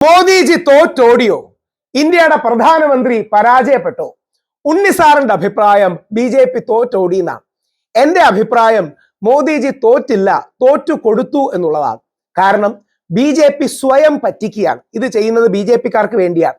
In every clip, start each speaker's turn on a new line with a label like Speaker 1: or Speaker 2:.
Speaker 1: മോദിജി തോറ്റോടിയോ? ഇന്ത്യയുടെ പ്രധാനമന്ത്രി പരാജയപ്പെട്ടോ? ഉണ്ണിസാറിന്റെ അഭിപ്രായം ബി.ജെ.പി തോറ്റോടിയെന്നാണ്. എന്റെ അഭിപ്രായം മോദിജി തോറ്റില്ല, തോറ്റു കൊടുത്തു എന്നുള്ളതാണ്. കാരണം ബി.ജെ.പി സ്വയം പറ്റിക്കുകയാണ്. ഇത് ചെയ്യുന്നത് ബി.ജെ.പിക്കാർക്ക് വേണ്ടിയാണ്.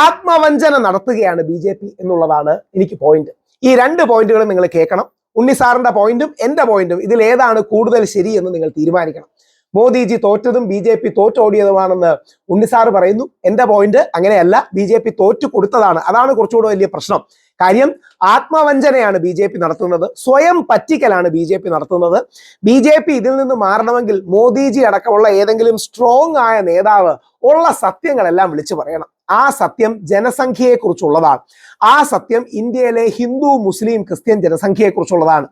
Speaker 1: ആത്മവഞ്ചന നടത്തുകയാണ് ബി.ജെ.പി എന്നുള്ളതാണ് എനിക്ക് പോയിന്റ്. ഈ രണ്ട് പോയിന്റുകളും നിങ്ങൾ കേൾക്കണം. ഉണ്ണിസാറിന്റെ പോയിന്റും എന്റെ പോയിന്റും ഇതിൽ ഏതാണ് കൂടുതൽ ശരി എന്ന് നിങ്ങൾ തീരുമാനിക്കണം. മോദിജി തോറ്റതും ബി.ജെ.പി തോറ്റോടിയതുമാണെന്ന് ഉണ്ണിസാറ് പറയുന്നു. എന്റെ പോയിന്റ് അങ്ങനെയല്ല, ബി.ജെ.പി തോറ്റു കൊടുത്തതാണ്. അതാണ് കുറച്ചുകൂടെ വലിയ പ്രശ്നം. കാര്യം ആത്മവഞ്ചനയാണ് ബി.ജെ.പി നടത്തുന്നത്, സ്വയം പറ്റിക്കലാണ് ബി.ജെ.പി നടത്തുന്നത്. ബി.ജെ.പി ഇതിൽ നിന്ന് മാറണമെങ്കിൽ മോദിജി അടക്കമുള്ള ഏതെങ്കിലും സ്ട്രോങ് ആയ നേതാവ് ഉള്ള സത്യങ്ങളെല്ലാം വിളിച്ചു പറയണം. ആ സത്യം ജനസംഖ്യയെ കുറിച്ചുള്ളതാണ്. ആ സത്യം ഇന്ത്യയിലെ ഹിന്ദു, മുസ്ലിം, ക്രിസ്ത്യൻ ജനസംഖ്യയെ കുറിച്ചുള്ളതാണ്.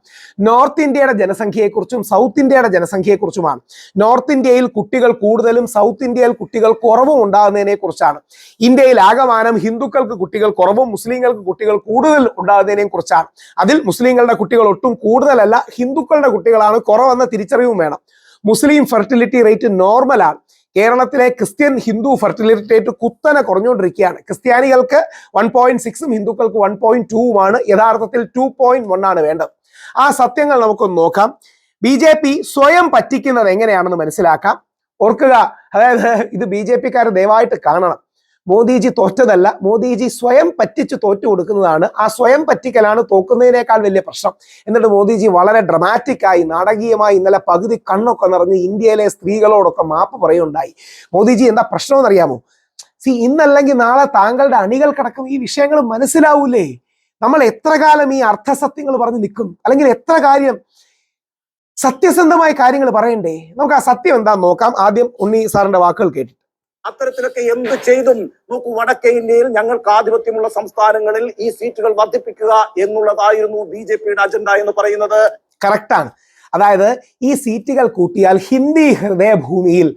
Speaker 1: നോർത്ത് ഇന്ത്യയുടെ ജനസംഖ്യയെക്കുറിച്ചും സൗത്ത് ഇന്ത്യയുടെ ജനസംഖ്യയെക്കുറിച്ചുമാണ്. നോർത്ത് ഇന്ത്യയിൽ കുട്ടികൾ കൂടുതലും സൗത്ത് ഇന്ത്യയിൽ കുട്ടികൾ കുറവും ഉണ്ടാകുന്നതിനെ കുറിച്ചാണ്. ഇന്ത്യയിൽ ആകമാനം ഹിന്ദുക്കൾക്ക് കുട്ടികൾ കുറവും മുസ്ലിങ്ങൾക്ക് കുട്ടികൾ കൂടുതൽ ഉണ്ടാകുന്നതിനെ കുറിച്ചാണ്. അതിൽ മുസ്ലിങ്ങളുടെ കുട്ടികൾ ഒട്ടും കൂടുതലല്ല, ഹിന്ദുക്കളുടെ കുട്ടികളാണ് കുറവെന്ന തിരിച്ചറിവും വേണം. മുസ്ലിം ഫെർട്ടിലിറ്റി റേറ്റ് നോർമലാണ്. കേരളത്തിലെ ക്രിസ്ത്യൻ ഹിന്ദു ഫെർട്ടിലിറ്റി റേറ്റ് കുത്തനെ കുറഞ്ഞുകൊണ്ടിരിക്കുകയാണ്. ക്രിസ്ത്യാനികൾക്ക് 1.6ഉം ഹിന്ദുക്കൾക്ക് 1.2ഉമാണ്. യഥാർത്ഥത്തിൽ 2.1 ആണ് വേണ്ടത്. ആ സത്യങ്ങൾ നമുക്കൊന്ന് നോക്കാം. ബി.ജെ.പി സ്വയം പറ്റിക്കുന്നത് എങ്ങനെയാണെന്ന് മനസ്സിലാക്കാം. ഓർക്കുക, അതായത് ഇത് ബി.ജെ.പിക്കാർ ദയവായിട്ട് കാണണം. മോദിജി തോറ്റതല്ല, മോദിജി സ്വയം പറ്റിച്ച് തോറ്റു കൊടുക്കുന്നതാണ്. ആ സ്വയം പറ്റിക്കലാണ് തോക്കുന്നതിനേക്കാൾ വലിയ പ്രശ്നം. എന്നിട്ട് മോദിജി വളരെ ഡ്രമാറ്റിക്കായി, നാടകീയമായി ഇന്നലെ പകുതി കണ്ണൊക്കെ നിറഞ്ഞ് ഇന്ത്യയിലെ സ്ത്രീകളോടൊക്കെ മാപ്പ് പറയുണ്ടായി. മോദിജി എന്താ പ്രശ്നം എന്നറിയാമോ? ഇന്നല്ലെങ്കിൽ നാളെ താങ്കളുടെ അണികൾക്കടക്കം ഈ വിഷയങ്ങൾ മനസ്സിലാവൂലേ? നമ്മൾ എത്ര കാലം ഈ അർത്ഥസത്യങ്ങൾ പറഞ്ഞ് നിൽക്കും? അല്ലെങ്കിൽ എത്ര കാര്യം സത്യസന്ധമായ കാര്യങ്ങൾ പറയണ്ടേ? നമുക്ക് ആ സത്യം എന്താന്ന് നോക്കാം. ആദ്യം ഉണ്ണി സാറിന്റെ വാക്കുകൾ കേട്ടിട്ട്.
Speaker 2: അത്തരത്തിലൊക്കെ എന്ത് ചെയ്തും നോക്കൂ, വടക്കേ ഇന്ത്യയിൽ ഞങ്ങൾക്ക് ആധിപത്യമുള്ള സംസ്ഥാനങ്ങളിൽ ഈ സീറ്റുകൾ വർദ്ധിപ്പിക്കുക എന്നുള്ളതായിരുന്നു ബി.ജെ.പിയുടെ അജണ്ട എന്ന് പറയുന്നത്.
Speaker 1: കറക്റ്റാണ്. അതായത് ഈ സീറ്റുകൾ കൂട്ടിയാൽ ഹിന്ദി ഹൃദയഭൂമിയിൽ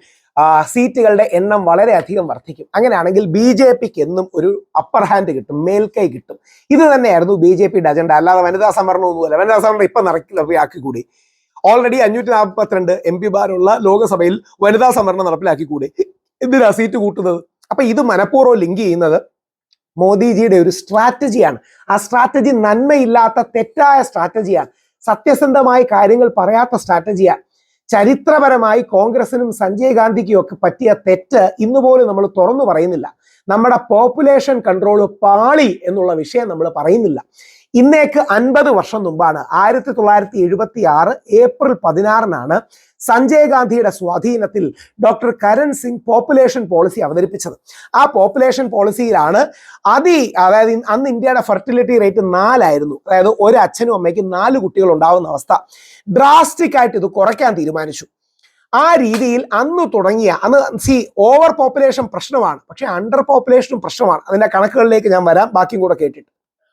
Speaker 1: സീറ്റുകളുടെ എണ്ണം വളരെയധികം വർദ്ധിക്കും. അങ്ങനെയാണെങ്കിൽ ബി.ജെ.പിക്ക് എന്നും ഒരു അപ്പർ ഹാൻഡ് കിട്ടും, മേൽക്കൈ കിട്ടും. ഇത് തന്നെയായിരുന്നു ബി.ജെ.പിയുടെ അജണ്ട. അല്ലാതെ വനിതാ സംവരണമൊന്നുമല്ല. വനിതാ സംവരണം ഇപ്പൊ നടപ്പിലാക്കിക്കൂടി. ഓൾറെഡി 542 MP ലോകസഭയിൽ വനിതാ സംവരണം നടപ്പിലാക്കിക്കൂടി. എന്തിനാ സീറ്റ് കൂട്ടുന്നത്? അപ്പൊ ഇത് മനഃപൂർവ്വം ലിങ്ക് ചെയ്യുന്നത് മോദിജിയുടെ ഒരു സ്ട്രാറ്റജിയാണ്. ആ സ്ട്രാറ്റജി നന്മയില്ലാത്ത തെറ്റായ സ്ട്രാറ്റജിയാണ്. സത്യസന്ധമായി കാര്യങ്ങൾ പറയാത്ത സ്ട്രാറ്റജിയാണ്. ചരിത്രപരമായി കോൺഗ്രസിനും സഞ്ജയ് ഗാന്ധിക്കും ഒക്കെ പറ്റിയ തെറ്റ് ഇന്നുപോലും നമ്മൾ തുറന്നു പറയുന്നില്ല. നമ്മുടെ പോപ്പുലേഷൻ കൺട്രോൾ പാളി എന്നുള്ള വിഷയം നമ്മൾ പറയുന്നില്ല. ഇന്നേക്ക് 50 വർഷം മുമ്പാണ്, 1976 ഏപ്രിൽ 16 സഞ്ജയ് ഗാന്ധിയുടെ സ്വാധീനത്തിൽ doctor Karan Singh population policy അവതരിപ്പിച്ചത്. ആ പോപ്പുലേഷൻ പോളിസിയിലാണ് അതായത് അന്ന് ഇന്ത്യയുടെ ഫെർട്ടിലിറ്റി റേറ്റ് 4 അതായത് ഒരു അച്ഛനും അമ്മയ്ക്കും 4 കുട്ടികൾ ഉണ്ടാവുന്ന അവസ്ഥ. ഡ്രാസ്റ്റിക് ആയിട്ട് ഇത് കുറയ്ക്കാൻ തീരുമാനിച്ചു. ആ രീതിയിൽ അന്ന് ഓവർ പോപ്പുലേഷൻ പ്രശ്നമാണ്, പക്ഷെ അണ്ടർ പോപ്പുലേഷനും പ്രശ്നമാണ്. അതിന്റെ കണക്കുകളിലേക്ക് ഞാൻ വരാം, ബാക്കിയും കൂടെ കേട്ടിട്ട്.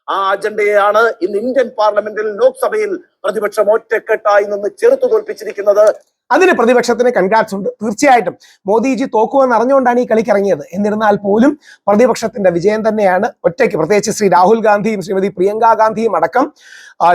Speaker 2: ആ അജണ്ടയാണ് ഇന്ന് ഇന്ത്യൻ പാർലമെന്റിൽ, ലോക്സഭയിൽ പ്രതിപക്ഷം ഒറ്റക്കെട്ടായി നിന്ന് ചെറുത്തു തോൽപ്പിച്ചിരിക്കുന്നത്.
Speaker 1: അതിന് പ്രതിപക്ഷത്തിന് കൺഗ്രാറ്റ്സ് ഉണ്ട്. തീർച്ചയായിട്ടും മോദിജി തോക്കുമെന്ന് അറിഞ്ഞുകൊണ്ടാണ് ഈ കളിക്കിറങ്ങിയത്. എന്നിരുന്നാൽ പോലും പ്രതിപക്ഷത്തിന്റെ വിജയം തന്നെയാണ്. ഒറ്റയ്ക്ക്, പ്രത്യേകിച്ച് ശ്രീ രാഹുൽ ഗാന്ധിയും ശ്രീമതി പ്രിയങ്ക ഗാന്ധിയും അടക്കം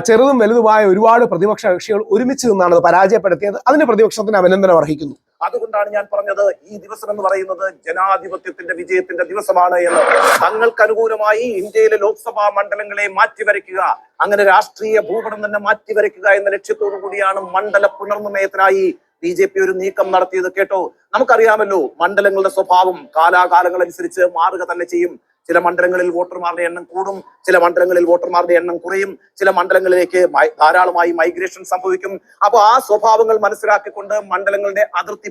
Speaker 1: ചെറുതും വലുതുമായ ഒരുപാട് പ്രതിപക്ഷ കക്ഷികൾ ഒരുമിച്ച് നിന്നാണ് അത് പരാജയപ്പെടുത്തിയത്. അതിന് പ്രതിപക്ഷത്തിന് അഭിനന്ദനം അർഹിക്കുന്നു.
Speaker 2: അതുകൊണ്ടാണ് ഞാൻ പറഞ്ഞത്, ഈ ദിവസം എന്ന് പറയുന്നത് ജനാധിപത്യത്തിന്റെ വിജയത്തിന്റെ ദിവസമാണ് എന്ന്. തങ്ങൾക്ക് അനുകൂലമായി ഇന്ത്യയിലെ ലോക്സഭാ മണ്ഡലങ്ങളെ മാറ്റിവരയ്ക്കുക, അങ്ങനെ രാഷ്ട്രീയ ഭൂപടം തന്നെ മാറ്റിവരയ്ക്കുക എന്ന ലക്ഷ്യത്തോടു കൂടിയാണ് മണ്ഡല പുനർനിർണയത്തിനായി ബി.ജെ.പി ഒരു നീക്കം നടത്തിയത്. കേട്ടോ, നമുക്കറിയാമല്ലോ മണ്ഡലങ്ങളുടെ സ്വഭാവം കാലാകാലങ്ങളനുസരിച്ച് മാറുക തന്നെ ചെയ്യും. ചില മണ്ഡലങ്ങളിൽ വോട്ടർമാരുടെ എണ്ണം കൂടും, ചില മണ്ഡലങ്ങളിൽ വോട്ടർമാരുടെ എണ്ണം കുറയും, ചില മണ്ഡലങ്ങളിലേക്ക് ധാരാളമായി മൈഗ്രേഷൻ സംഭവിക്കും. അപ്പൊ ആ സ്വഭാവങ്ങൾ മനസ്സിലാക്കിക്കൊണ്ട് മണ്ഡലങ്ങളുടെ അതിർത്തി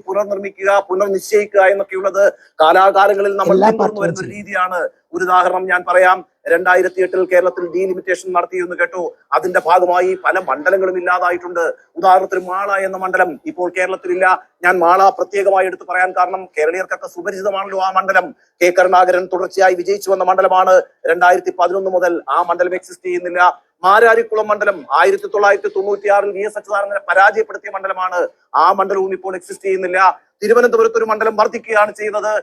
Speaker 2: പുനർനിശ്ചയിക്കുക എന്നൊക്കെയുള്ളത് കാലാകാലങ്ങളിൽ നമ്മൾ പിന്തുടർന്നു വരുന്ന ഒരു രീതിയാണ്. ഒരു ഉദാഹരണം ഞാൻ പറയാം. 2008 കേരളത്തിൽ ഡീലിമിറ്റേഷൻ നടത്തിയെന്ന് കേട്ടോ. അതിന്റെ ഭാഗമായി പല മണ്ഡലങ്ങളും ഇല്ലാതായിട്ടുണ്ട്. ഉദാഹരണത്തിന് മാള എന്ന മണ്ഡലം ഇപ്പോൾ കേരളത്തിലില്ല. ഞാൻ മാള പ്രത്യേകമായി എടുത്തു പറയാൻ കാരണം കേരളീയർക്കൊക്കെ സുപരിചിതമാണല്ലോ ആ മണ്ഡലം. കെ കരുണാകരൻ തുടർച്ചയായി വിജയിച്ചു വന്ന മണ്ഡലമാണ്. 2011 മുതൽ ആ മണ്ഡലം എക്സിസ്റ്റ് ചെയ്യുന്നില്ല. മാരാരിക്കുളം മണ്ഡലം 1996 വി എസ് അച്യുതാനന്ദനെ പരാജയപ്പെടുത്തിയ മണ്ഡലമാണ്. ആ മണ്ഡലവും ഇപ്പോൾ എക്സിസ്റ്റ് ചെയ്യുന്നില്ല. തിരുവനന്തപുരത്ത് ഒരു മണ്ഡലം വർദ്ധിക്കുകയാണ് ചെയ്തത്,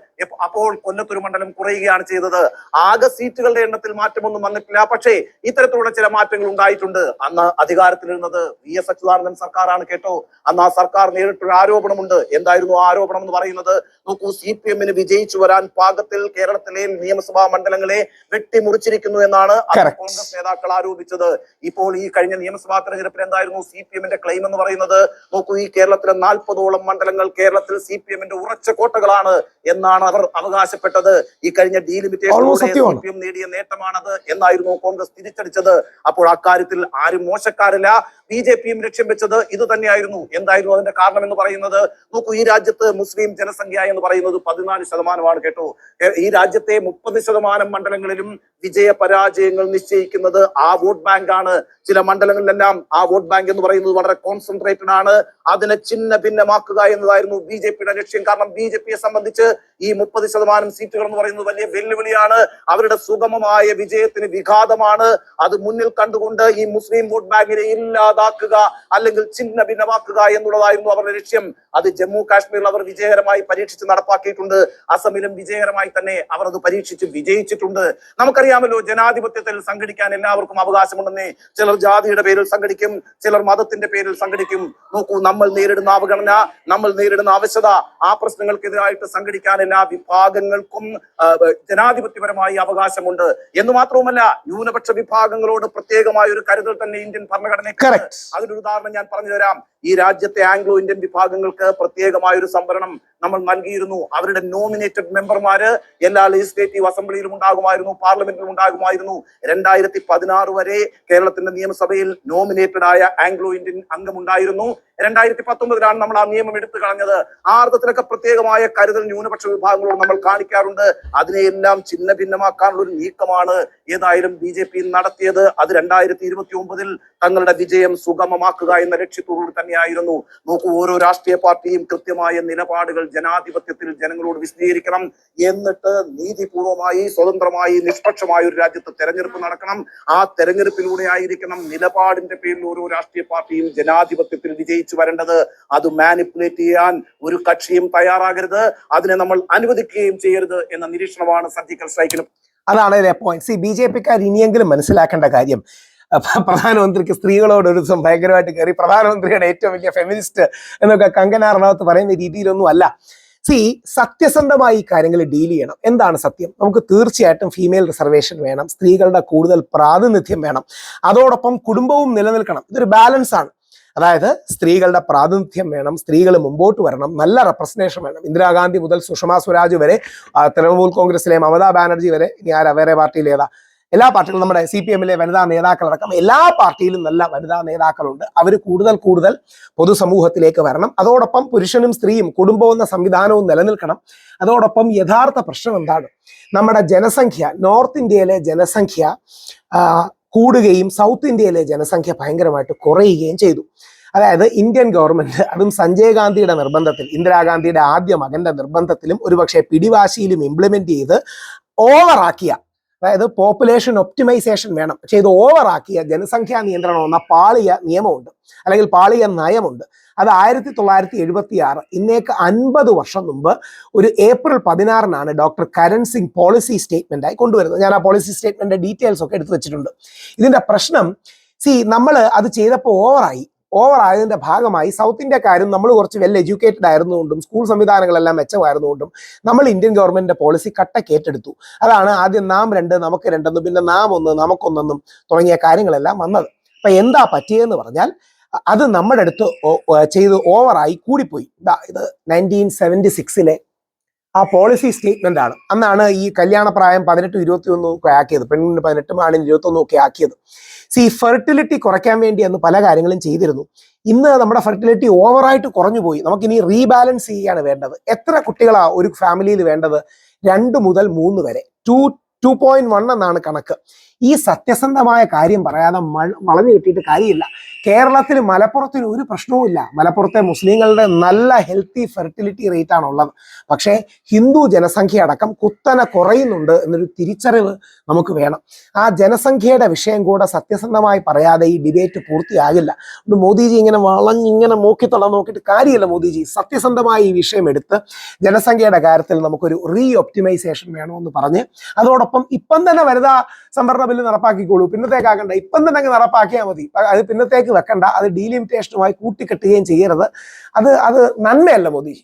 Speaker 2: അപ്പോൾ കൊല്ലത്തൊരു മണ്ഡലം കുറയുകയാണ് ചെയ്തത്. ആകെ സീറ്റുകളുടെ എണ്ണത്തിൽ മാറ്റമൊന്നും വന്നിട്ടില്ല. പക്ഷേ ഇത്തരത്തിലുള്ള ചില മാറ്റങ്ങൾ ഉണ്ടായിട്ടുണ്ട്. അന്ന് അധികാരത്തിലിരുന്നത് വി എസ് അച്യുതാനന്ദൻ സർക്കാരാണ് കേട്ടോ. അന്ന് ആ സർക്കാർ നേരിട്ടൊരു ആരോപണം ആരോപിച്ചിട്ടുണ്ട്. എന്തായിരുന്നു ആ ആരോപണം എന്ന് പറയുന്നത്? നോക്കൂ, CPM-ന് വിജയിച്ചു വരാൻ പാകത്തിൽ കേരളത്തിലെ നിയമസഭാ മണ്ഡലങ്ങളെ വെട്ടിമുറിച്ചിരിക്കുന്നു എന്നാണ് കോൺഗ്രസ് നേതാക്കൾ ആരോപിച്ചത്. ഇപ്പോൾ ഈ കഴിഞ്ഞ നിയമസഭാ തെരഞ്ഞെടുപ്പിൽ എന്തായിരുന്നു CPM-ന്റെ ക്ലെയിം എന്ന് പറയുന്നത്? നോക്കൂ, ഈ കേരളത്തിലെ 40ഓളം മണ്ഡലങ്ങൾ കേരളത്തിൽ CPM-ന്റെ ഉറച്ച കോട്ടകളാണ് എന്നാണ് അവർ അവകാശപ്പെട്ടത്. ഈ കഴിഞ്ഞ ഡീലിമിറ്റേഷനിലൂടെ CPM നേടിയ നേട്ടമാണത് എന്നായിരുന്നു കോൺഗ്രസ് തിരിച്ചടിച്ചത്. അപ്പോൾ അക്കാര്യത്തിൽ ആരും മോശക്കാരില്ല. BJP-യും ലക്ഷ്യം വെച്ചത് ഇത് തന്നെയായിരുന്നു. എന്തായിരുന്നു അതിന്റെ കാരണം എന്ന് പറയുന്നത്? നോക്കൂ, ഈ രാജ്യത്ത് മുസ്ലിം ജനസംഖ്യ എന്ന് പറയുന്നത് 14% കേട്ടോ. ഈ രാജ്യത്തെ 30% മണ്ഡലങ്ങളിലും വിജയ പരാജയങ്ങൾ നിശ്ചയിക്കുന്നത് ആ വോട്ട് ബാങ്ക് ആണ്. ചില മണ്ഡലങ്ങളിലെല്ലാം ആ വോട്ട് ബാങ്ക് എന്ന് പറയുന്നത് വളരെ കോൺസെൻട്രേറ്റഡ് ആണ്. അതിനെ ചിന്ന ഭിന്നമാക്കുക എന്നതായിരുന്നു BJP-യുടെ ലക്ഷ്യം. കാരണം BJP-യെ സംബന്ധിച്ച് ഈ 30% സീറ്റുകൾ എന്ന് പറയുന്നത് വലിയ വെല്ലുവിളിയാണ്. അവരുടെ സുഗമമായ വിജയത്തിന് വിഘാതമാണ്. അത് മുന്നിൽ കണ്ടുകൊണ്ട് ഈ മുസ്ലിം വോട്ട് ബാങ്കിനെ ഇല്ലാതാക്കുക അല്ലെങ്കിൽ ചിന്ന ഭിന്നമാക്കുക എന്നുള്ളതായിരുന്നു അവരുടെ ലക്ഷ്യം. അത് ജമ്മു കാശ്മീരിൽ അവർ വിജയകരമായി പരീക്ഷിച്ച് നടപ്പാക്കിയിട്ടുണ്ട്. അസമിലും വിജയകരമായി തന്നെ അവർ അത് പരീക്ഷിച്ച് വിജയിച്ചിട്ടുണ്ട്. നമുക്കറിയാമല്ലോ, ജനാധിപത്യത്തിൽ സംഘടിക്കാൻ എല്ലാവർക്കും അവകാശമുണ്ടെന്നേ. ചിലർ ജാതിയുടെ പേരിൽ സംഘടിക്കും, ചിലർ മതത്തിന്റെ പേരിൽ സംഘടിക്കും. നോക്കൂ, നമ്മൾ നേരിടുന്ന അവഗണന, നമ്മൾ നേരിടുന്ന അവശത, ആ പ്രശ്നങ്ങൾക്കെതിരായിട്ട് സംഘടിക്കാൻ എല്ലാ വിഭാഗങ്ങൾക്കും ജനാധിപത്യപരമായി അവകാശമുണ്ട്. എന്ന് മാത്രവുമല്ല, ന്യൂനപക്ഷ വിഭാഗങ്ങളോട് പ്രത്യേകമായ ഒരു കരുതൽ തന്നെ ഇന്ത്യൻ ഭരണഘടനയ്ക്ക്. അതിനൊരു ഉദാഹരണം ഞാൻ പറഞ്ഞു തരാം. ഈ രാജ്യത്തെ ആംഗ്ലോ ഇന്ത്യൻ വിഭാഗങ്ങൾക്ക് പ്രത്യേകമായ ഒരു സംവരണം നമ്മൾ നൽകിയിരുന്നു. അവരുടെ നോമിനേറ്റഡ് മെമ്പർമാര് എല്ലാ ലെജിസ്ലേറ്റീവ് അസംബ്ലിയിലും ഉണ്ടാകുമായിരുന്നു, പാർലമെന്റിലും ഉണ്ടാകുമായിരുന്നു. 2016 വരെ കേരളത്തിന്റെ നിയമസഭയിൽ നോമിനേറ്റഡ് ആയ ആംഗ്ലോ ഇന്ത്യൻ അംഗമുണ്ടായിരുന്നു. 2019 നമ്മൾ ആ നിയമം എടുത്തു കളഞ്ഞത്. ആ അർത്ഥത്തിലൊക്കെ പ്രത്യേകമായ കരുതൽ ന്യൂനപക്ഷ വിഭാഗങ്ങളോട് നമ്മൾ കാണിക്കാറുണ്ട്. അതിനെയെല്ലാം ചിന്ന ഭിന്നമാക്കാനുള്ള ഒരു നീക്കമാണ് ഏതായാലും BJP നടത്തിയത്. അത് 2029 തങ്ങളുടെ വിജയം സുഗമമാക്കുക എന്ന ലക്ഷ്യത്തോടുകൂടി തന്നെയായിരുന്നു. നോക്കൂ, ഓരോ രാഷ്ട്രീയ പാർട്ടിയും കൃത്യമായ നിലപാടുകൾ ജനാധിപത്യത്തിൽ ജനങ്ങളോട് വിശദീകരിക്കണം. എന്നിട്ട് നീതിപൂർവമായി, സ്വതന്ത്രമായി, നിഷ്പക്ഷമായ ഒരു രാജ്യത്ത് തെരഞ്ഞെടുപ്പ് നടക്കണം. ആ തെരഞ്ഞെടുപ്പിലൂടെ ആയിരിക്കണം നിലപാടിന്റെ പേരിൽ ഓരോ രാഷ്ട്രീയ പാർട്ടിയും ജനാധിപത്യത്തിൽ വിജയിച്ചു വരേണ്ടത്. അത് മാനിപ്പുലേറ്റ് ചെയ്യാൻ ഒരു കക്ഷിയും തയ്യാറാകരുത്. അതിനെ നമ്മൾ അനുവദിക്കുകയും ചെയ്യരുത് എന്ന നിരീക്ഷണമാണ് സർജിക്കൽ സ്ട്രൈക്കിനും.
Speaker 1: അതാണ് പോയിന്റ്. BJP-ക്കാർ ഇനിയെങ്കിലും മനസ്സിലാക്കേണ്ട കാര്യം, പ്രധാനമന്ത്രിക്ക് സ്ത്രീകളോട് ഒരു ദിവസം ഭയങ്കരമായിട്ട് കയറി പ്രധാനമന്ത്രിയുടെ ഏറ്റവും വലിയ ഫെമിനിസ്റ്റ് എന്നൊക്കെ കങ്കന റണൌത്ത് പറയുന്ന രീതിയിലൊന്നും അല്ല. സത്യസന്ധമായി ഈ കാര്യങ്ങൾ ഡീൽ ചെയ്യണം. എന്താണ് സത്യം? നമുക്ക് തീർച്ചയായിട്ടും ഫീമെയിൽ റിസർവേഷൻ വേണം, സ്ത്രീകളുടെ കൂടുതൽ പ്രാതിനിധ്യം വേണം, അതോടൊപ്പം കുടുംബവും നിലനിൽക്കണം. ഇതൊരു ബാലൻസ് ആണ്. അതായത് സ്ത്രീകളുടെ പ്രാതിനിധ്യം വേണം, സ്ത്രീകൾ മുമ്പോട്ട് വരണം, നല്ല റെപ്രസന്റേഷൻ വേണം. ഇന്ദിരാഗാന്ധി മുതൽ സുഷമ സ്വരാജ് വരെ, തൃണമൂൽ കോൺഗ്രസിലെ മമതാ ബാനർജി വരെ, ഇനി ആരാ വേറെ പാർട്ടിയിൽ ഏതാ, എല്ലാ പാർട്ടികളും, നമ്മുടെ CPM-ലെ വനിതാ നേതാക്കളടക്കം എല്ലാ പാർട്ടിയിലും നല്ല വനിതാ നേതാക്കളുണ്ട്. അവർ കൂടുതൽ പൊതുസമൂഹത്തിലേക്ക് വരണം. അതോടൊപ്പം പുരുഷനും സ്ത്രീയും കുടുംബവും എന്ന സംവിധാനവും നിലനിൽക്കണം. അതോടൊപ്പം യഥാർത്ഥ പ്രശ്നം എന്താണ്? നമ്മുടെ ജനസംഖ്യ, നോർത്ത് ഇന്ത്യയിലെ ജനസംഖ്യ കൂടുകയും സൗത്ത് ഇന്ത്യയിലെ ജനസംഖ്യ ഭയങ്കരമായിട്ട് കുറയുകയും ചെയ്തു. അതായത് ഇന്ത്യൻ ഗവൺമെന്റ്, അതും സഞ്ജയ് ഗാന്ധിയുടെ നിർബന്ധത്തിൽ, ഇന്ദിരാഗാന്ധിയുടെ ആദ്യ മകന്റെ നിർബന്ധത്തിലും ഒരുപക്ഷെ പിടിവാശിയിലും ഇംപ്ലിമെന്റ് ചെയ്ത് ഓവറാക്കിയ, അതായത് പോപ്പുലേഷൻ ഒപ്റ്റിമൈസേഷൻ വേണം, പക്ഷേ ഇത് ഓവറാക്കിയ ജനസംഖ്യാ നിയന്ത്രണം എന്ന പാളിയ നിയമമുണ്ട്, അല്ലെങ്കിൽ പാളിയ നയമുണ്ട്. അത് 1976, ഇന്നേക്ക് 50 വർഷം മുമ്പ് ഒരു April 16 doctor Karan Singh policy സ്റ്റേറ്റ്മെന്റായി കൊണ്ടുവരുന്നത്. ഞാൻ ആ പോളിസി സ്റ്റേറ്റ്മെന്റിന്റെ ഡീറ്റെയിൽസ് ഒക്കെ എടുത്തു വെച്ചിട്ടുണ്ട്. ഇതിന്റെ പ്രശ്നം, നമ്മൾ അത് ചെയ്തപ്പോൾ ഓവറായതിന്റെ ഭാഗമായി സൗത്ത് ഇന്ത്യക്കാരും നമ്മൾ കുറച്ച് വെൽ എഡ്യൂക്കേറ്റഡ് ആയിരുന്നുകൊണ്ടും സ്കൂൾ സംവിധാനങ്ങളെല്ലാം മെച്ചമായിരുന്നുകൊണ്ടും നമ്മൾ ഇന്ത്യൻ ഗവൺമെന്റിന്റെ പോളിസി കട്ടക്ക് ഏറ്റെടുത്തു. അതാണ് ആദ്യം നാം 2 നമുക്ക് 2 പിന്നെ നാം 1 നമുക്കൊന്നെന്നും തുടങ്ങിയ കാര്യങ്ങളെല്ലാം വന്നത്. അപ്പൊ എന്താ പറ്റിയെന്ന് പറഞ്ഞാൽ, അത് നമ്മുടെ അടുത്ത് ചെയ്ത് ഓവറായി കൂടിപ്പോയി. ഇത് 1976 ആ പോളിസി സ്റ്റേറ്റ്മെന്റ് ആണ്. അന്നാണ് ഈ കല്യാണപ്രായം 18, 21 ഒക്കെ ആക്കിയത്. പെണ്ണിന് 18, ആണിന് 21 ഒക്കെ ആക്കിയത്. ഫെർട്ടിലിറ്റി കുറയ്ക്കാൻ വേണ്ടി അന്ന് പല കാര്യങ്ങളും ചെയ്തിരുന്നു. ഇന്ന് നമ്മുടെ ഫെർട്ടിലിറ്റി ഓവറായിട്ട് കുറഞ്ഞു പോയി. നമുക്കിനി റീബാലൻസ് ചെയ്യാണ് വേണ്ടത്. എത്ര കുട്ടികളാ ഒരു ഫാമിലിയിൽ വേണ്ടത്? 2 മുതൽ 3 വരെ. 2.1 എന്നാണ് കണക്ക്. ഈ സത്യസന്ധമായ കാര്യം പറയാതെ വളഞ്ഞു കിട്ടിയിട്ട് കാര്യമില്ല. കേരളത്തിൽ മലപ്പുറത്തിന് ഒരു പ്രശ്നവുമില്ല. മലപ്പുറത്തെ മുസ്ലിങ്ങളുടെ നല്ല ഹെൽത്തി ഫെർട്ടിലിറ്റി റേറ്റ് ആണുള്ളത്. പക്ഷേ ഹിന്ദു ജനസംഖ്യ അടക്കം കുത്തനെ കുറയുന്നുണ്ട് എന്നൊരു തിരിച്ചറിവ് നമുക്ക് വേണം. ആ ജനസംഖ്യയുടെ വിഷയം കൂടെ സത്യസന്ധമായി പറയാതെ ഈ ഡിബേറ്റ് പൂർത്തിയാകില്ല. മോദിജി ഇങ്ങനെ വളഞ്ഞിങ്ങനെ നോക്കിയിട്ട് കാര്യമില്ല. മോദിജി സത്യസന്ധമായി ഈ വിഷയം എടുത്ത് ജനസംഖ്യയുടെ കാര്യത്തിൽ നമുക്കൊരു റീ ഒപ്റ്റിമൈസേഷൻ വേണമെന്ന് പറഞ്ഞ്, അതോടൊപ്പം ഇപ്പം തന്നെ വനിതാ സംവരണ ഭൂപട ബില്ല് നടപ്പാക്കിക്കോളൂ, പിന്നത്തേക്കാക്കണ്ട, ഇപ്പം തന്നെ അങ്ങ് നടപ്പാക്കിയാൽ മതി, അത് പിന്നത്തേക്ക് വെക്കണ്ട, അത് ഡീലിമിറ്റേഷനുമായി കൂട്ടിക്കെട്ടുകയും ചെയ്യരുത്. അത് നന്മയല്ല മോദിജി.